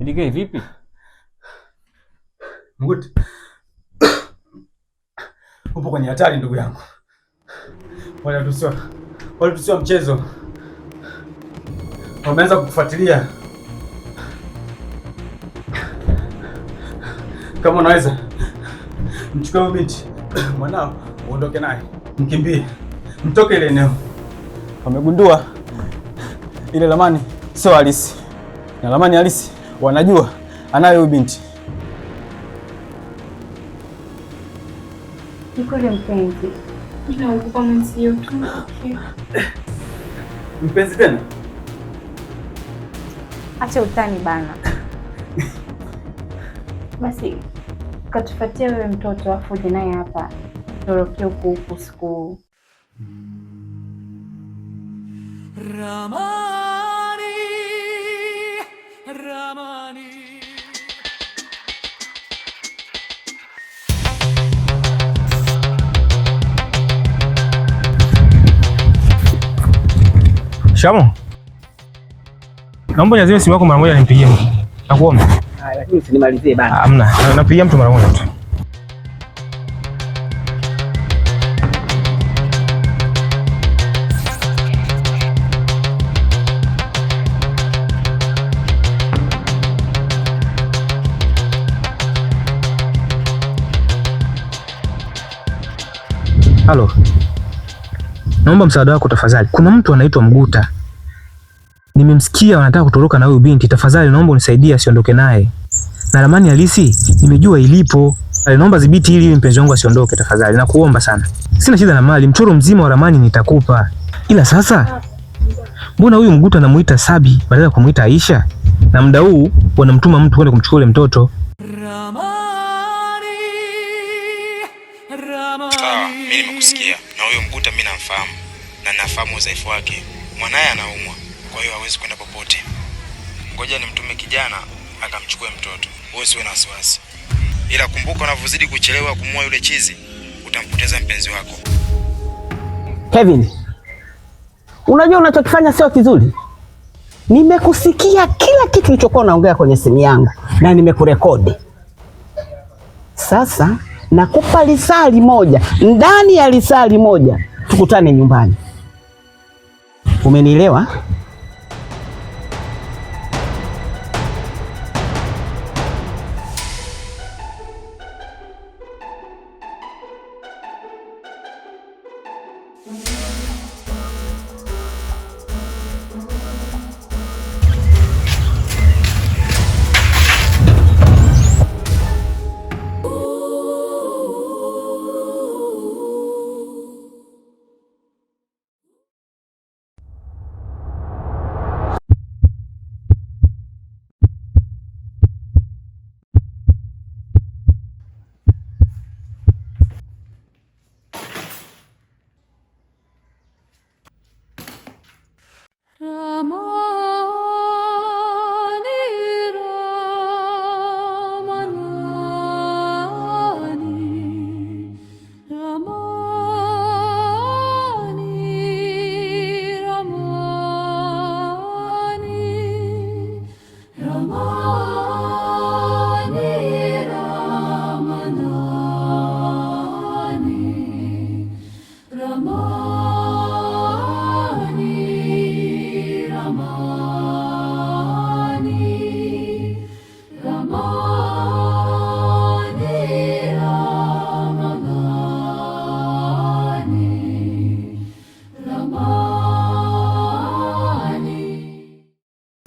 Idike vipi? Mguti. Upo kwenye hatari ndugu yangu. Wale tusio mchezo. Wameanza kukufuatilia. Kama unaweza mchukue huyo binti mwanao uondoke naye. Mkimbie. Mtoke ile eneo. Wamegundua ile ramani sio halisi. Na ramani halisi wanajua anayo huyo binti. Niko ile mpenzi. Naogopa msio tu. Mpenzi tena? Acha utani bana. Basi katufuatia wewe mtoto afu uje naye hapa. Toroke huku siku. Ramani. Shamo. Naomba niazime simu yako mara moja nimpigie mtu. Nakuomba. Lakini usinimalizie bana. Hamna, napigia mtu mara moja tu. Halo. Naomba msaada wako tafadhali. Kuna mtu anaitwa Mguta. Nimemsikia wanataka kutoroka na huyu binti. Tafadhali naomba unisaidie asiondoke naye. Na ramani halisi nimejua ilipo. Naomba dhibiti ili mpenzi wangu asiondoke tafadhali. Nakuomba sana. Sina shida na mali, mchoro mzima wa ramani nitakupa. Ila sasa mbona huyu Mguta anamuita Sabi badala ya kumuita Aisha? Na muda huu wanamtuma mtu kwenda kumchukua yule mtoto. Sawa, mimi nimekusikia. Na huyo Mguta mimi namfahamu. Na nafahamu udhaifu wake. Mwanae anaumwa. Kwa hiyo hawezi kwenda popote. Ngoja nimtume kijana akamchukue mtoto. Wewe usiwe na wasiwasi. Ila kumbuka unavyozidi kuchelewa kumua yule chizi, utampoteza mpenzi wako. Kevin. Unajua unachokifanya sio kizuri. Nimekusikia kila kitu ulichokuwa unaongea kwenye simu yangu na nimekurekodi. Sasa nakupa lisali moja. Ndani ya lisali moja tukutane nyumbani. Umenielewa?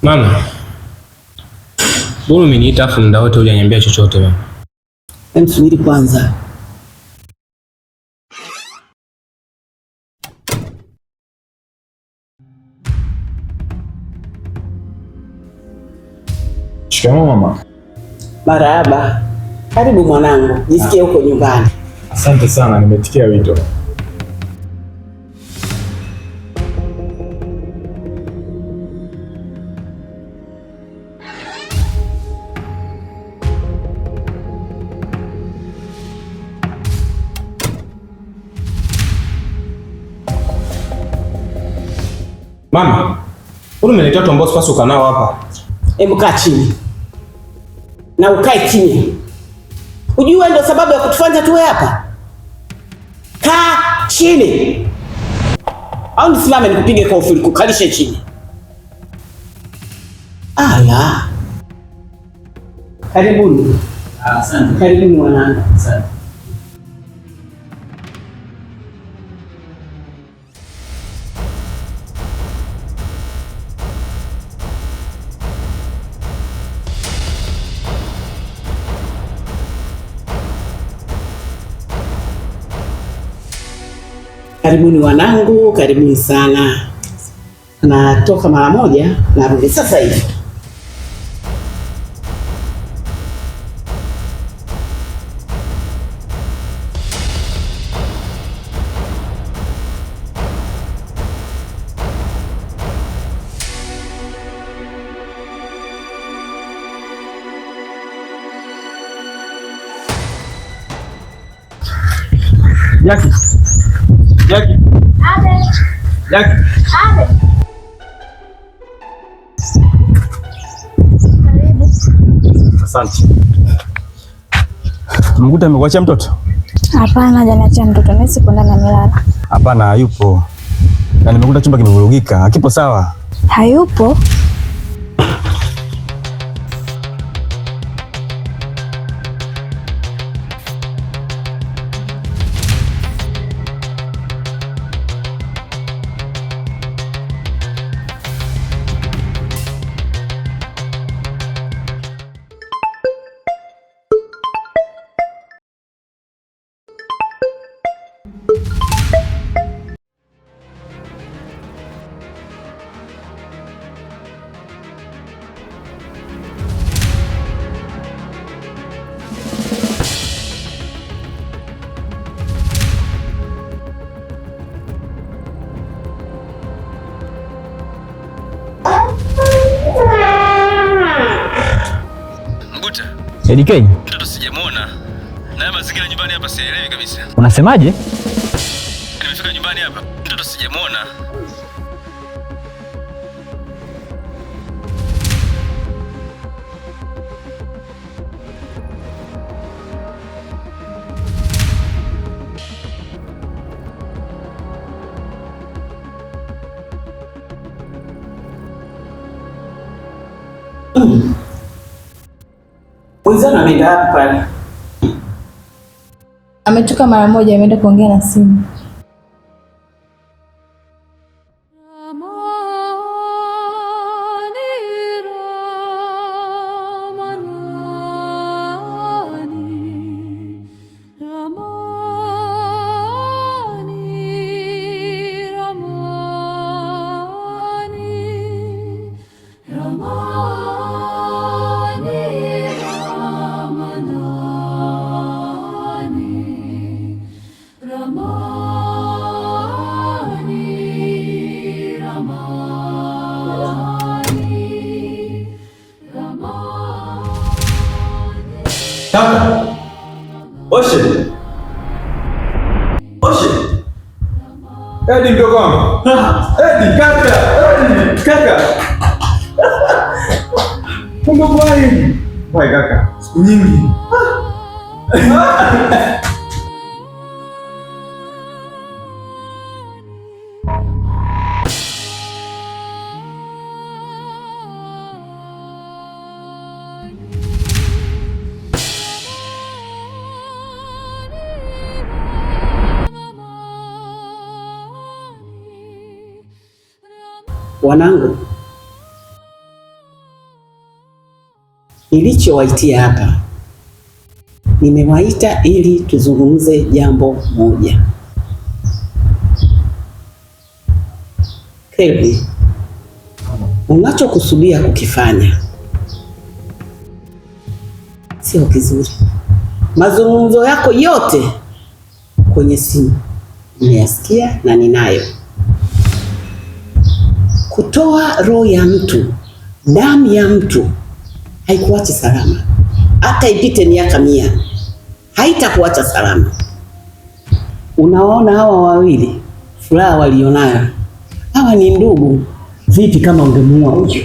Mama. Mbona umeniita afu muda wote hujaniambia chochote mama? Msubiri kwanza. Shikamoo mama. Marahaba. Karibu mwanangu. Jisikie huko nyumbani. Asante sana, nimetikia wito. Mama, mbona umeniletea watu ambao sipaswi ukaa nao hapa? Hebu kaa chini. na ukae kimya. Ujue ndio sababu ya kutufanya tuwe hapa. Kaa chini. Au nisimame nikupige kofi nikukalishe chini? Ala. Karibuni. Asante. Karibuni mwanangu. Asante. Karibuni wanangu, karibuni sana. Natoka mara moja, narudi sasa hivi. Jackie. Jackie. Abe. Jackie. Abe. Karibu. Asante. Mguta amekuachia mtoto? Hapana, hajaniachia mtoto. Nesi kwenda na milala. Hapana, hayupo. Na nimekuta chumba kimevurugika. Hakipo sawa. Hayupo? DK, mtoto sijamuona. Na mazingira nyumbani hapa sielewi kabisa. Unasemaje? Nimefika nyumbani hapa, mtoto sijamuona. Mwenzana ameenda hapa pale. Ametoka mara moja, ameenda kuongea na simu. Kaka. Oshe. Oshe. Edi mdogo wangu. Edi kaka. Edi kaka. Mungu bwana. Bwana kaka. Siku nyingi. Wanangu, nilichowaitia hapa, nimewaita ili tuzungumze jambo moja. Kelvin, unachokusudia kukifanya sio kizuri. Mazungumzo yako yote kwenye simu nimeyasikia na ninayo. Kutoa roho ya mtu, damu ya mtu haikuachi salama. Hata ipite miaka 100 haitakuacha salama. Unaona hawa wawili furaha walionayo, hawa ni ndugu. Vipi kama ungemuua huyo?